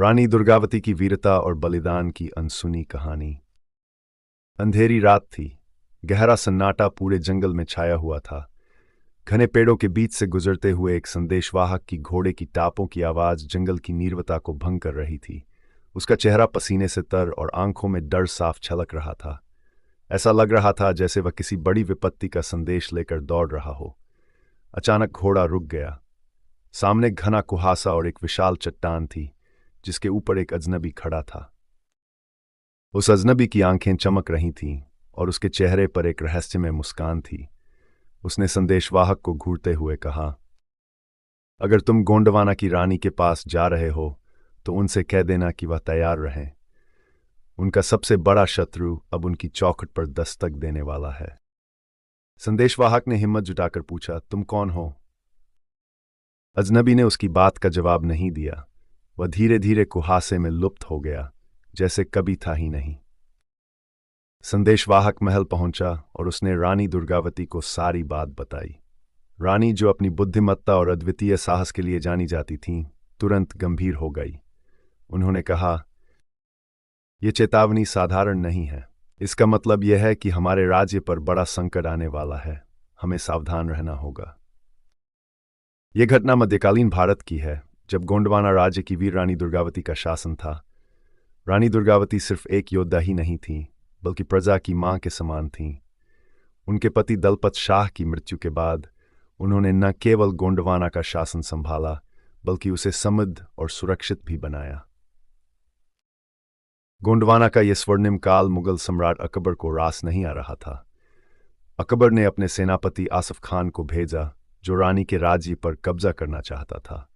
रानी दुर्गावती की वीरता और बलिदान की अनसुनी कहानी। अंधेरी रात थी। गहरा सन्नाटा पूरे जंगल में छाया हुआ था। घने पेड़ों के बीच से गुजरते हुए एक संदेशवाहक की घोड़े की टापों की आवाज जंगल की नीरवता को भंग कर रही थी। उसका चेहरा पसीने से तर और आंखों में डर साफ छलक रहा था। ऐसा लग रहा था जैसे वह किसी बड़ी विपत्ति का संदेश लेकर दौड़ रहा हो। अचानक घोड़ा रुक गया। सामने घना कुहासा और एक विशाल चट्टान थी जिसके ऊपर एक अजनबी खड़ा था। उस अजनबी की आंखें चमक रही थीं और उसके चेहरे पर एक रहस्यमय मुस्कान थी। उसने संदेशवाहक को घूरते हुए कहा, अगर तुम गोंडवाना की रानी के पास जा रहे हो तो उनसे कह देना कि वह तैयार रहें। उनका सबसे बड़ा शत्रु अब उनकी चौखट पर दस्तक देने वाला है। संदेशवाहक ने हिम्मत जुटाकर पूछा, तुम कौन हो? अजनबी ने उसकी बात का जवाब नहीं दिया। वह धीरे धीरे कुहासे में लुप्त हो गया, जैसे कभी था ही नहीं। संदेशवाहक महल पहुंचा और उसने रानी दुर्गावती को सारी बात बताई। रानी, जो अपनी बुद्धिमत्ता और अद्वितीय साहस के लिए जानी जाती थीं, तुरंत गंभीर हो गई। उन्होंने कहा, यह चेतावनी साधारण नहीं है। इसका मतलब यह है कि हमारे राज्य पर बड़ा संकट आने वाला है। हमें सावधान रहना होगा। यह घटना मध्यकालीन भारत की है, जब गोंडवाना राज्य की वीर रानी दुर्गावती का शासन था। रानी दुर्गावती सिर्फ एक योद्धा ही नहीं थीं, बल्कि प्रजा की मां के समान थीं। उनके पति दलपत शाह की मृत्यु के बाद उन्होंने न केवल गोंडवाना का शासन संभाला, बल्कि उसे समृद्ध और सुरक्षित भी बनाया। गोंडवाना का यह स्वर्णिम काल मुगल सम्राट अकबर को रास नहीं आ रहा था। अकबर ने अपने सेनापति आसफ खान को भेजा, जो रानी के राज्य पर कब्जा करना चाहता था।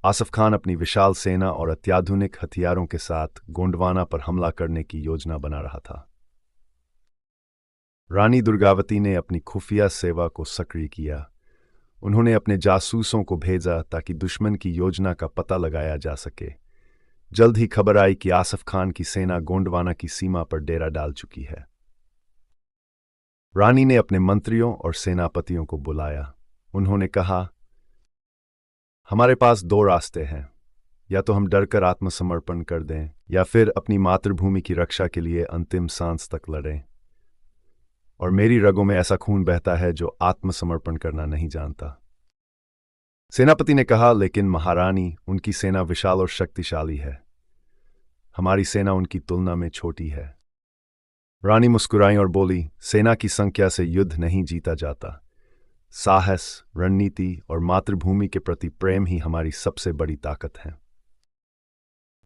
आसफ खान अपनी विशाल सेना और अत्याधुनिक हथियारों के साथ गोंडवाना पर हमला करने की योजना बना रहा था। रानी दुर्गावती ने अपनी खुफिया सेवा को सक्रिय किया। उन्होंने अपने जासूसों को भेजा ताकि दुश्मन की योजना का पता लगाया जा सके। जल्द ही खबर आई कि आसफ खान की सेना गोंडवाना की सीमा पर डेरा डाल चुकी है। रानी ने अपने मंत्रियों और सेनापतियों को बुलाया। उन्होंने कहा, हमारे पास दो रास्ते हैं। या तो हम डरकर आत्मसमर्पण कर दें, या फिर अपनी मातृभूमि की रक्षा के लिए अंतिम सांस तक लड़ें। और मेरी रगों में ऐसा खून बहता है जो आत्मसमर्पण करना नहीं जानता। सेनापति ने कहा, लेकिन महारानी, उनकी सेना विशाल और शक्तिशाली है। हमारी सेना उनकी तुलना में छोटी है। रानी मुस्कुराई और बोली, सेना की संख्या से युद्ध नहीं जीता जाता। साहस, रणनीति और मातृभूमि के प्रति प्रेम ही हमारी सबसे बड़ी ताकत है।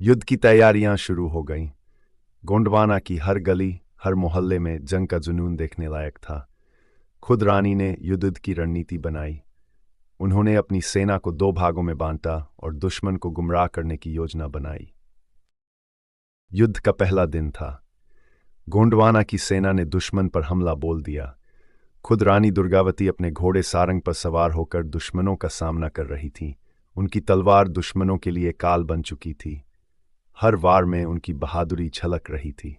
युद्ध की तैयारियां शुरू हो गईं। गोंडवाना की हर गली, हर मोहल्ले में जंग का जुनून देखने लायक था। खुद रानी ने युद्ध की रणनीति बनाई। उन्होंने अपनी सेना को दो भागों में बांटा और दुश्मन को गुमराह करने की योजना बनाई। युद्ध का पहला दिन था। गोंडवाना की सेना ने दुश्मन पर हमला बोल दिया। खुद रानी दुर्गावती अपने घोड़े सारंग पर सवार होकर दुश्मनों का सामना कर रही थीं। उनकी तलवार दुश्मनों के लिए काल बन चुकी थी। हर वार में उनकी बहादुरी झलक रही थी।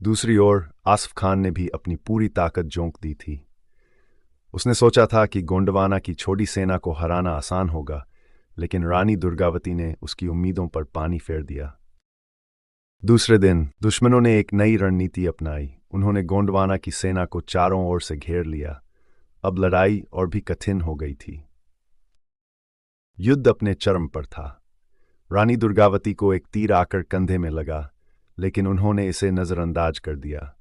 दूसरी ओर आसफ खान ने भी अपनी पूरी ताकत झोंक दी थी। उसने सोचा था कि गोंडवाना की छोटी सेना को हराना आसान होगा, लेकिन रानी दुर्गावती ने उसकी उम्मीदों पर पानी फेर दिया। दूसरे दिन दुश्मनों ने एक नई रणनीति अपनाई। उन्होंने गोंडवाना की सेना को चारों ओर से घेर लिया। अब लड़ाई और भी कठिन हो गई थी। युद्ध अपने चरम पर था। रानी दुर्गावती को एक तीर आकर कंधे में लगा, लेकिन उन्होंने इसे नजरअंदाज कर दिया।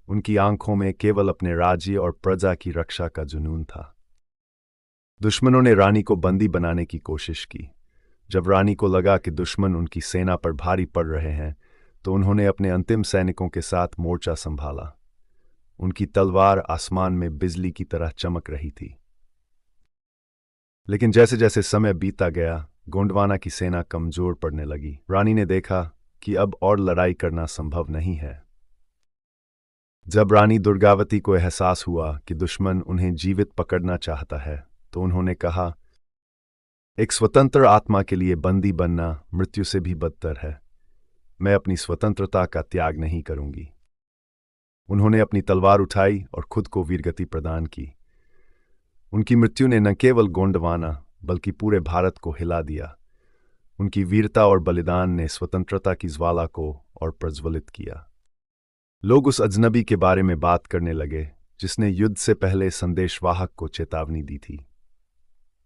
उनकी आंखों में केवल अपने राज्य और प्रजा की रक्षा का जुनून था। दुश्मनों ने रानी को बंदी बनाने की कोशिश की। जब रानी को लगा कि दुश्मन उनकी सेना पर भारी पड़ रहे हैं, तो उन्होंने अपने अंतिम सैनिकों के साथ मोर्चा संभाला। उनकी तलवार आसमान में बिजली की तरह चमक रही थी। लेकिन जैसे जैसे समय बीता गया, गोंडवाना की सेना कमजोर पड़ने लगी। रानी ने देखा कि अब और लड़ाई करना संभव नहीं है। जब रानी दुर्गावती को एहसास हुआ कि दुश्मन उन्हें जीवित पकड़ना चाहता है, तो उन्होंने कहा, एक स्वतंत्र आत्मा के लिए बंदी बनना मृत्यु से भी बदतर है। मैं अपनी स्वतंत्रता का त्याग नहीं करूंगी। उन्होंने अपनी तलवार उठाई और खुद को वीरगति प्रदान की। उनकी मृत्यु ने न केवल गोंडवाना बल्कि पूरे भारत को हिला दिया। उनकी वीरता और बलिदान ने स्वतंत्रता की ज्वाला को और प्रज्वलित किया। लोग उस अजनबी के बारे में बात करने लगे जिसने युद्ध से पहले संदेशवाहक को चेतावनी दी थी।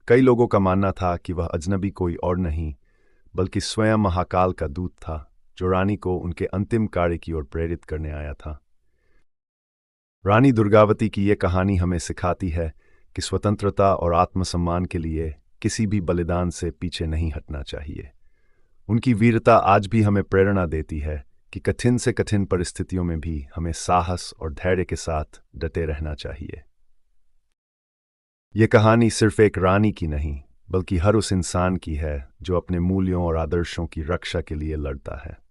कई लोगों का मानना था कि वह अजनबी कोई और नहीं बल्कि स्वयं महाकाल का दूत था, जो रानी को उनके अंतिम कार्य की ओर प्रेरित करने आया था। रानी दुर्गावती की यह कहानी हमें सिखाती है कि स्वतंत्रता और आत्मसम्मान के लिए किसी भी बलिदान से पीछे नहीं हटना चाहिए। उनकी वीरता आज भी हमें प्रेरणा देती है कि कठिन से कठिन परिस्थितियों में भी हमें साहस और धैर्य के साथ डटे रहना चाहिए। यह कहानी सिर्फ एक रानी की नहीं, बल्कि हर उस इंसान की है जो अपने मूल्यों और आदर्शों की रक्षा के लिए लड़ता है।